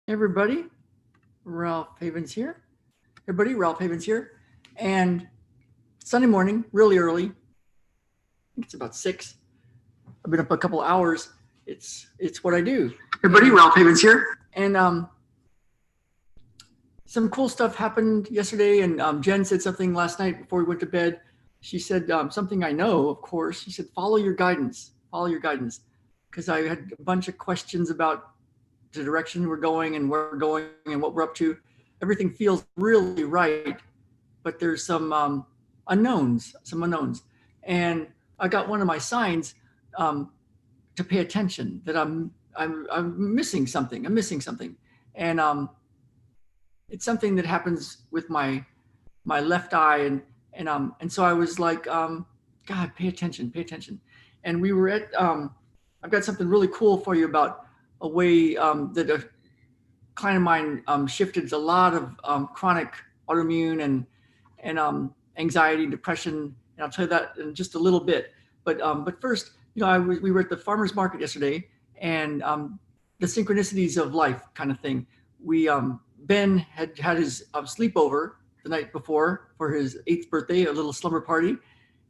Everybody, Ralph Havens here. Everybody, Ralph Havens here. And Sunday morning, really early. I think it's about 6. I've been up a couple hours. It's what I do. Everybody, Ralph Havens here. And some cool stuff happened yesterday. And Jen said something last night before we went to bed. She said something I know, of course. She said, "Follow your guidance. Follow your guidance." Because I had a bunch of questions about the direction we're going and where we're going and what we're up to. Everything feels really right, but there's some unknowns, And I got one of my signs to pay attention that I'm missing something. And it's something that happens with my left eye, and so I was like, God, pay attention. And we were at I've got something really cool for you about a way that a client of mine shifted a lot of chronic autoimmune and anxiety, depression, and I'll tell you that in just a little bit. But first, we were at the farmers market yesterday, and the synchronicities of life kind of thing. We Ben had his sleepover the night before for his 8th birthday, a little slumber party,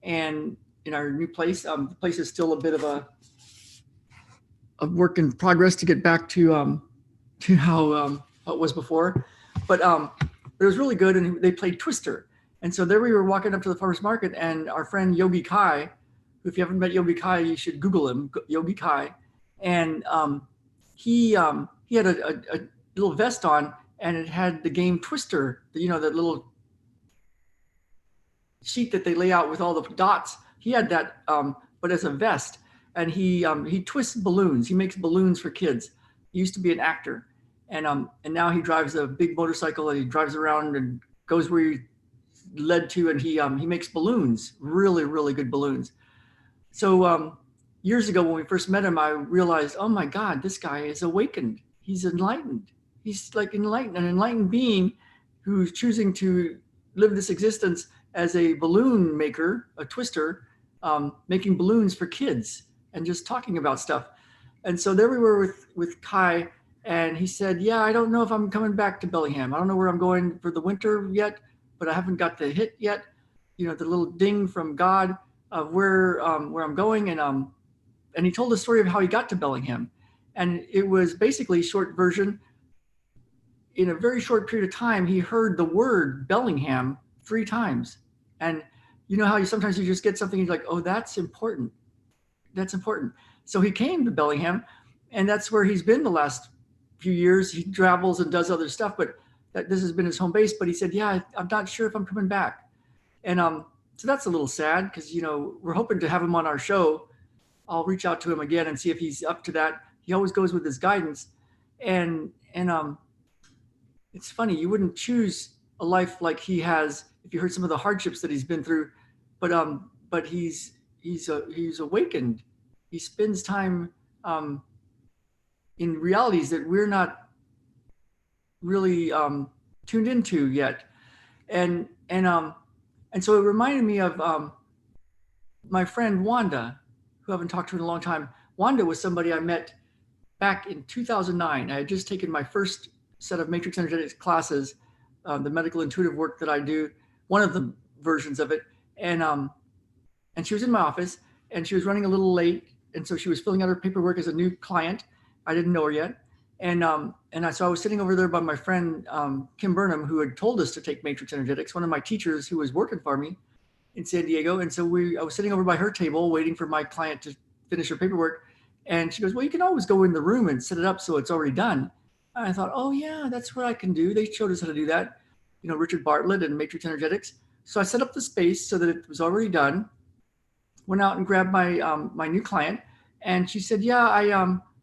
and in our new place. The place is still a bit of a work in progress to get back to how it was before, but it was really good, and they played Twister. And so there we were walking up to the farmers market, and our friend Yomi Chi, who, if you haven't met Yomi Chi, you should Google him, Yomi Chi, and he had a little vest on, and it had the game Twister, that little sheet that they lay out with all the dots. He had that, but as a vest, and he twists balloons. He makes balloons for kids. He used to be an actor, and now he drives a big motorcycle, and he drives around and goes where he led to, and he makes balloons, really good balloons. So years ago when we first met him, I realized, oh my God, this guy is awakened. He's enlightened. He's like an enlightened being who's choosing to live this existence as a balloon maker, a twister, making balloons for kids and just talking about stuff. And so there we were with Kai, and he said, yeah, I don't know if I'm coming back to Bellingham. I don't know where I'm going for the winter yet, but I haven't got the hit yet, the little ding from God of where I'm going. And he told the story of how he got to Bellingham. And it was basically, short version, in a very short period of time, he heard the word Bellingham 3 times. And you know how sometimes you just get something, you're like, oh, that's important. So he came to Bellingham, and that's where he's been the last few years. He travels and does other stuff, but this has been his home base. But he said, yeah, I'm not sure if I'm coming back. And so that's a little sad, because we're hoping to have him on our show. I'll reach out to him again and see if he's up to that. He always goes with his guidance, and it's funny, you wouldn't choose a life like he has if you heard some of the hardships that he's been through, but he's awakened. He spends time in realities that we're not really tuned into yet, and so it reminded me of my friend Wanda, who I haven't talked to in a long time. Wanda was somebody I met back in 2009. I had just taken my first set of matrix energetics classes, the medical intuitive work that I do, one of the versions of it, and she was in my office, and she was running a little late, and so she was filling out her paperwork as a new client. I didn't know her yet, so I was sitting over there by my friend Kim Burnham, who had told us to take matrix energetics, one of my teachers who was working for me in San Diego. And so I was sitting over by her table waiting for my client to finish her paperwork, and she goes, well, you can always go in the room and set it up so it's already done. And I thought, oh yeah, that's what I can do. They showed us how to do that, Richard Bartlett and matrix energetics. So I set up the space so that it was already done. Went out and grabbed my new client, and she said, yeah,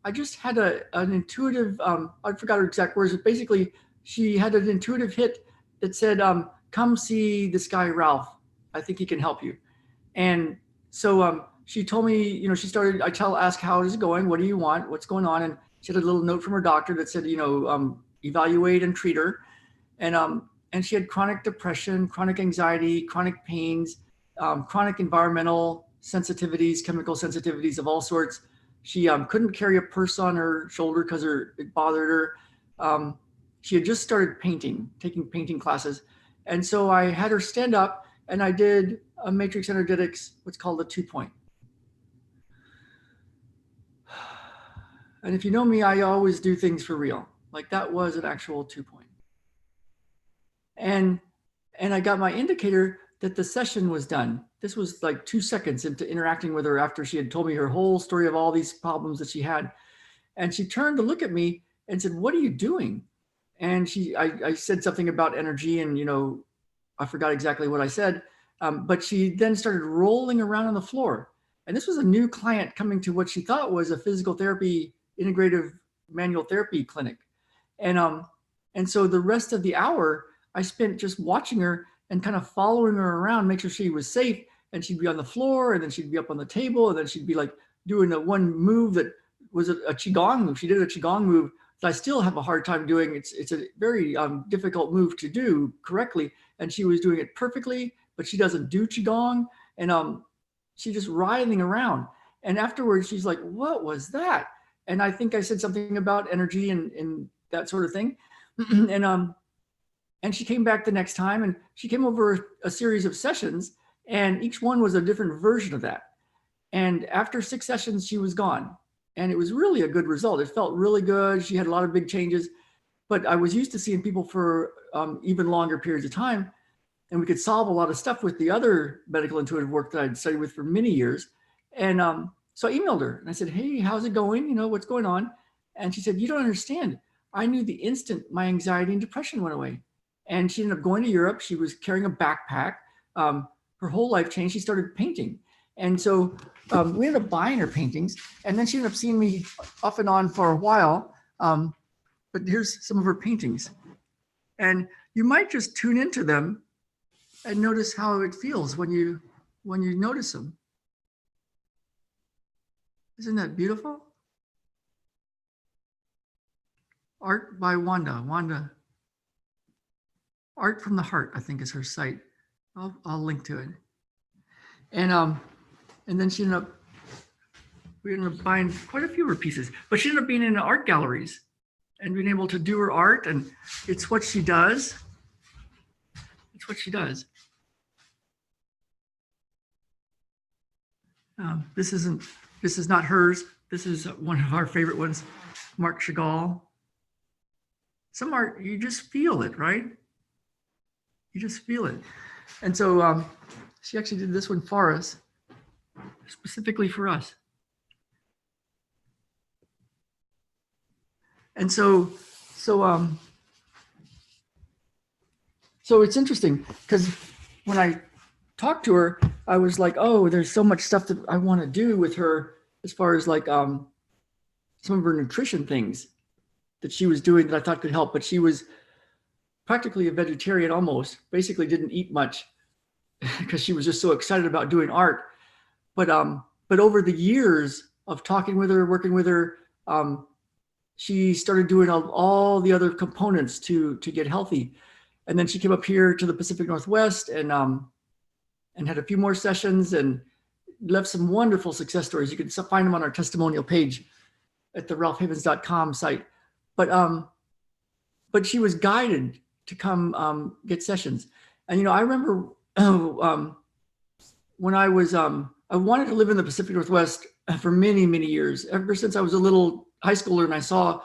I just had an intuitive, I forgot her exact words, but basically she had an intuitive hit that said, come see this guy, Ralph. I think he can help you. And so she told me, she started, ask, how is it going? What do you want? What's going on? And she had a little note from her doctor that said, evaluate and treat her. And she had chronic depression, chronic anxiety, chronic pains, chronic environmental sensitivities, chemical sensitivities of all sorts. She couldn't carry a purse on her shoulder because it bothered her. She had just started painting, taking painting classes. And so I had her stand up and I did a matrix energetics, what's called a 2-point. And if you know me, I always do things for real. Like that was an actual 2-point. And I got my indicator that the session was done. This was like 2 seconds into interacting with her after she had told me her whole story of all these problems that she had. And she turned to look at me and said, "What are you doing?" And I said something about energy, and I forgot exactly what I said. But she then started rolling around on the floor. And this was a new client coming to what she thought was a physical therapy, integrative manual therapy clinic. And so the rest of the hour I spent just watching her and kind of following her around, make sure she was safe. And she'd be on the floor, and then she'd be up on the table, and then she'd be like doing the one move that was a qigong move. She did a qigong move that I still have a hard time doing. It's a very difficult move to do correctly, and she was doing it perfectly. But she doesn't do qigong, and she's just writhing around. And afterwards, she's like, "What was that?" And I think I said something about energy and that sort of thing. And she came back the next time, and she came over a series of sessions, and each one was a different version of that. And after 6 sessions, she was gone. And it was really a good result. It felt really good. She had a lot of big changes, but I was used to seeing people for even longer periods of time. And we could solve a lot of stuff with the other medical intuitive work that I'd studied with for many years. And so I emailed her and I said, "Hey, how's it going? What's going on?" And she said, "You don't understand. I knew the instant my anxiety and depression went away." And she ended up going to Europe. She was carrying a backpack. Her whole life changed. She started painting. And so we ended up buying her paintings. And then she ended up seeing me off and on for a while. But here's some of her paintings. And you might just tune into them and notice how it feels when you notice them. Isn't that beautiful? Art by Wanda. Wanda. Art from the Heart, I think, is her site. I'll link to it. And then we ended up buying quite a few of her pieces, but she ended up being in art galleries and being able to do her art, and it's what she does. It's what she does. This is not hers. This is one of our favorite ones, Marc Chagall. Some art, you just feel it, right? You just feel it. And so she actually did this one for us, specifically for us. And so it's interesting because when I talked to her, I was like, "Oh, there's so much stuff that I want to do with her as far as like some of her nutrition things that she was doing that I thought could help." But she was practically a vegetarian, almost, basically didn't eat much because she was just so excited about doing art. But over the years of talking with her, working with her, she started doing all the other components to get healthy. And then she came up here to the Pacific Northwest and had a few more sessions and left some wonderful success stories. You can find them on our testimonial page at the ralphhavens.com site. But she was guided to come get sessions. And, I remember when I was, I wanted to live in the Pacific Northwest for many, many years, ever since I was a little high schooler and I saw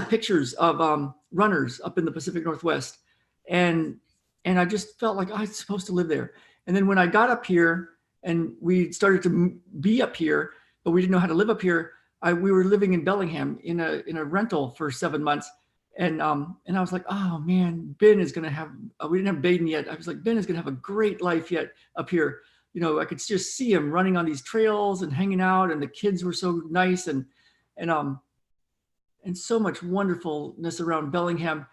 pictures of runners up in the Pacific Northwest. And I just felt like I was supposed to live there. And then when I got up here and we started to be up here, but we didn't know how to live up here, we were living in Bellingham in a rental for 7 months. And I was like, "Oh man, Ben is going to have, we didn't have Baden yet. I was like, Ben is going to have a great life yet up here. I could just see him running on these trails and hanging out, and the kids were so nice and so much wonderfulness around Bellingham,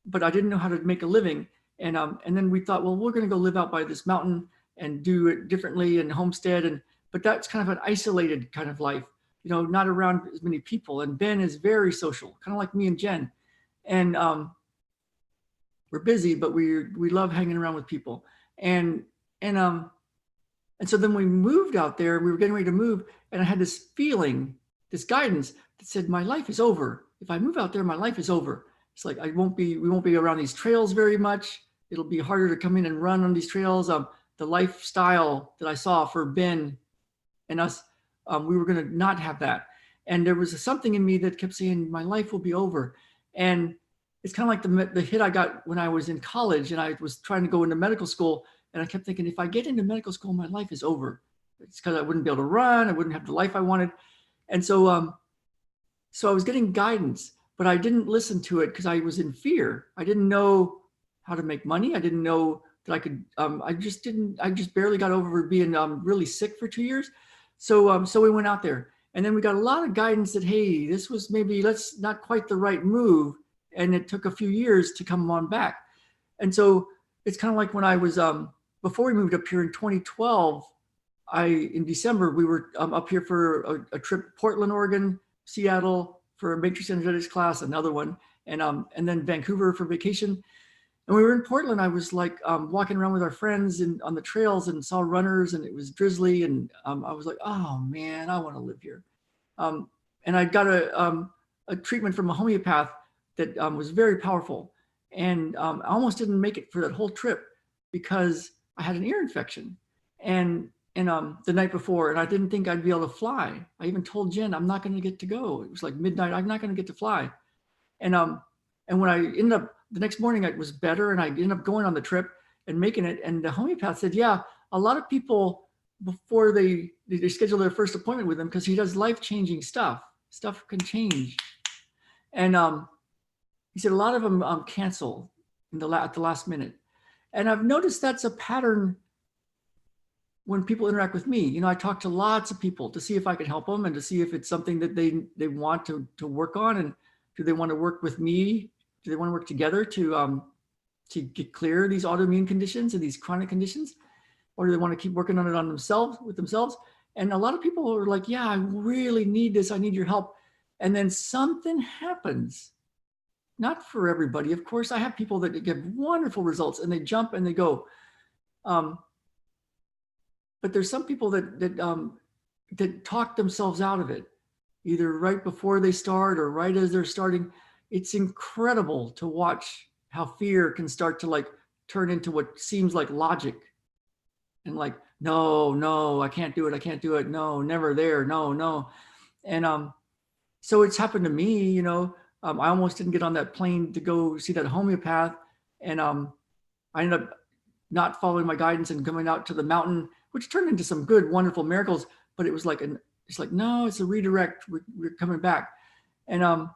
but I didn't know how to make a living. And then we thought, well, we're going to go live out by this mountain and do it differently and homestead. But that's kind of an isolated kind of life, not around as many people. And Ben is very social, kind of like me and Jen. And we're busy, but we love hanging around with people. And so then we moved out there. We were getting ready to move, and I had this feeling, this guidance that said, "My life is over. If I move out there, my life is over." It's like, we won't be around these trails very much. It'll be harder to come in and run on these trails. The lifestyle that I saw for Ben and us, we were going to not have that. And there was something in me that kept saying, my life will be over. And it's kind of like the hit I got when I was in college and I was trying to go into medical school. And I kept thinking, if I get into medical school, my life is over. It's because I wouldn't be able to run. I wouldn't have the life I wanted. And so, so I was getting guidance, but I didn't listen to it because I was in fear. I didn't know how to make money. I didn't know that I could, I just barely got over being really sick for 2 years. So, so we went out there and then we got a lot of guidance that, hey, this was maybe, let's not quite the right move. And it took a few years to come on back. And so it's kind of like when I was, before we moved up here in 2012, in December, we were up here for a trip, Portland, Oregon, Seattle for a matrix energetics class, another one, and then Vancouver for vacation. And we were in Portland. I was like walking around with our friends on the trails and saw runners, and it was drizzly. And I was like, oh man, I want to live here. And I got a treatment from a homeopath that was very powerful. And I almost didn't make it for that whole trip because I had an ear infection. And the night before, and I didn't think I'd be able to fly. I even told Jen, I'm not going to get to go. It was like midnight. I'm not going to get to fly. And when I ended up, the next morning it was better and I ended up going on the trip and making it. And the homeopath said, yeah, a lot of people before they schedule their first appointment with him, because he does life-changing stuff can change. And he said a lot of them cancel at the last minute. And I've noticed that's a pattern when people interact with me. You know, I talk to lots of people to see if I can help them and to see if it's something that they want to work on, and do they want to work with me? Do they want to work together to get clear these autoimmune conditions and these chronic conditions? Or do they want to keep working on it with themselves? And a lot of people are like, yeah, I really need this. I need your help. And then something happens. Not for everybody. Of course, I have people that get wonderful results and they jump and they go. But there's some people that talk themselves out of it, either right before they start or right as they're starting. It's incredible to watch how fear can start to like turn into what seems like logic. And like, no, I can't do it. No, never there. No. And so it's happened to me, you know. I almost didn't get on that plane to go see that homeopath. And I ended up not following my guidance and coming out to the mountain, which turned into some good, wonderful miracles. But it was like, no, it's a redirect. We're coming back. And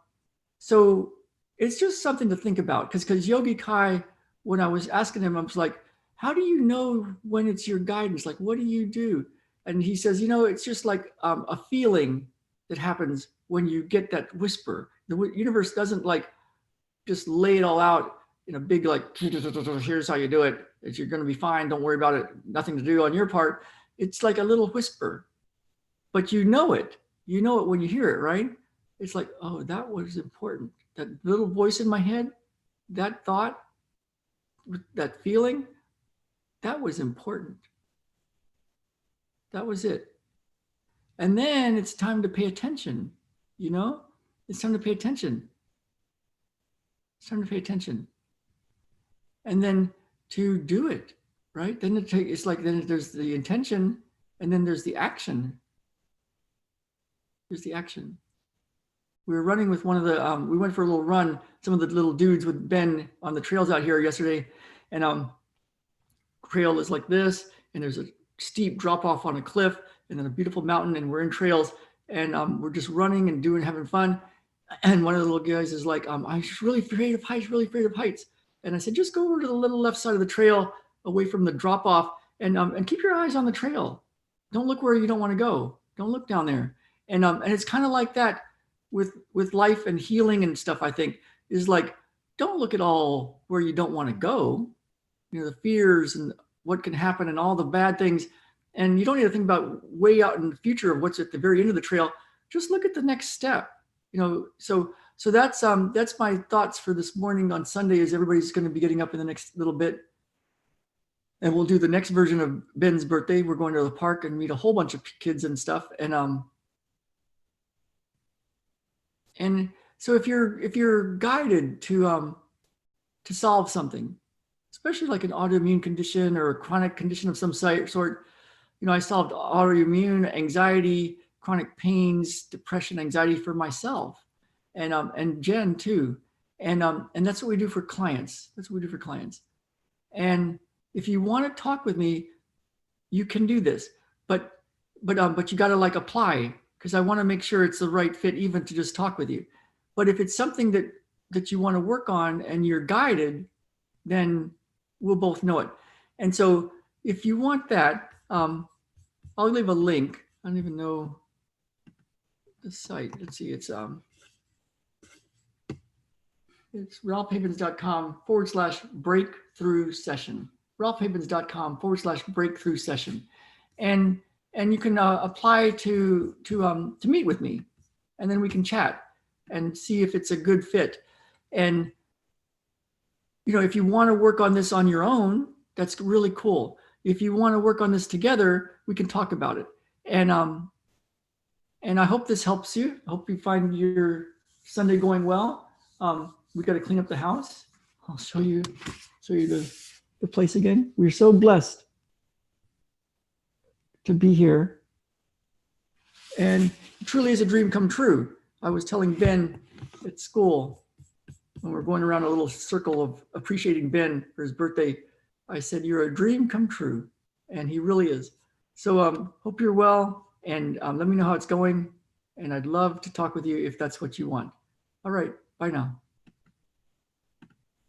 so it's just something to think about. Because Yogi Chi, when I was asking him, I was like, how do you know when it's your guidance? Like, what do you do? And he says, you know, it's just like a feeling that happens when you get that whisper. The universe doesn't like just lay it all out in a big, like, here's how you do it. You're going to be fine. Don't worry about it. Nothing to do on your part. It's like a little whisper, but you know it. You know it when you hear it, right? It's like, oh, that was important. That little voice in my head, that thought, that feeling, that was important. That was it. And then it's time to pay attention, you know? It's time to pay attention. It's time to pay attention. And then to do it, right? Then it's like, then there's the intention and then there's the action. There's the action. We were running with one of the, we went for a little run, some of the little dudes with Ben on the trails out here yesterday. And trail is like this, and there's a steep drop off on a cliff and then a beautiful mountain, and we're in trails, and we're just running and having fun. And one of the little guys is like, I'm really afraid of heights, And I said, just go over to the little left side of the trail away from the drop off and keep your eyes on the trail. Don't look where you don't want to go. Don't look down there. And it's kind of like that with life and healing and stuff, I think, is like, don't look at all where you don't want to go, you know, the fears and what can happen and all the bad things. And you don't need to think about way out in the future of what's at the very end of the trail. Just look at the next step, you know. So that's my thoughts for this morning on Sunday, is everybody's going to be getting up in the next little bit. And we'll do the next version of Ben's birthday. We're going to the park and meet a whole bunch of kids and stuff. And So if you're guided to solve something, especially like an autoimmune condition or a chronic condition of some sort, I solved autoimmune, anxiety, chronic pains, depression, anxiety for myself, and Jen too, and that's what we do for clients. That's what we do for clients. And if you want to talk with me, you can do this, but you got to like apply, because I want to make sure it's the right fit even to just talk with you. But if it's something that you want to work on and you're guided, then we'll both know it. And so if you want that, I'll leave a link. I don't even know the site. Let's see. It's ralphhavens.com/breakthrough session. ralphhavens.com/breakthrough session. And you can apply to meet with me, and then we can chat and see if it's a good fit. And if you want to work on this on your own, that's really cool. If you want to work on this together, we can talk about it. And I hope this helps you. I hope you find your Sunday going well. We got to clean up the house. I'll show you the place again. We're so blessed to be here. And it truly is a dream come true. I was telling Ben at school, when we're going around a little circle of appreciating Ben for his birthday, I said, "You're a dream come true." And he really is. So hope you're well, and let me know how it's going. And I'd love to talk with you if that's what you want. All right, bye now.